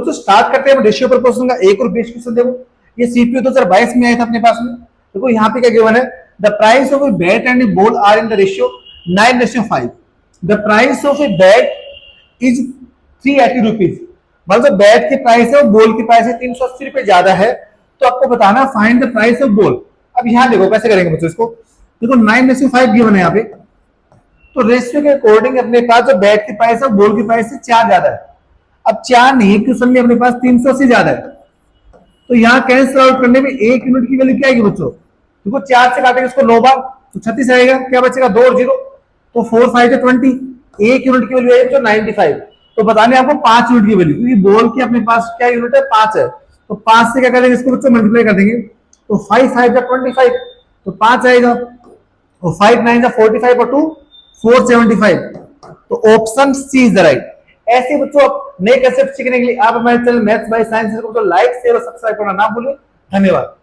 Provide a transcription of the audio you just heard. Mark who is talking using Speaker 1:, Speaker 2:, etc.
Speaker 1: तो स्टार्ट करते हैं रेशियो प्रोपोर्शन का। एक और बेस्ट क्वेश्चन देखो, ये सीपीयू 2022 में आया था अपने पास में। देखो यहाँ पे क्या गिवन है, the price of a bat and a ball are in the ratio 9:5। The price of a bat is 380 rupees. मतलब बैट की प्राइस है और बॉल की प्राइस है 380 रुपए ज्यादा है। तो आपको बताना find the price of ball. अब यहाँ देखो कैसे करेंगे बच्चों इसको। देखो 9:5 गिवन है यहाँ पे, तो रेशियो के अकॉर्डिंग अपने पास जो बैट की प्राइस है बॉल की प्राइस से 4 ज्यादा है। अब 4 नहीं है, क्वेश्चन में अपने पास 380 ज्यादा है। तो यहाँ कैंसिल आउट करने में 1 यूनिट की वैल्यू क्या आएगी बच्चों? देखो 4 से काटेंगे इसको 9 बार तो 36 आएगा। क्या बचेगा? 2 और 0, तो 4 5 है 20। 1 यूनिट की वैल्यू आएगी 95। तो बताने आपको 5 यूनिट की वैल्यू, क्योंकि बॉल की अपने पास क्या यूनिट है? 5 है। तो 5 से क्या करेंगे इसको बच्चों? मल्टीप्लाई कर देंगे। तो 5 5 25, तो 5 आएगा, और 5 9 45 और 2 475। तो option C is the right. ऐसे बच्चों नए कंसेप्ट सीखने के लिए आप हमारे चैनल मैथ्स बाय साइंस को लाइक शेयर और सब्सक्राइब करना ना भूलें। धन्यवाद।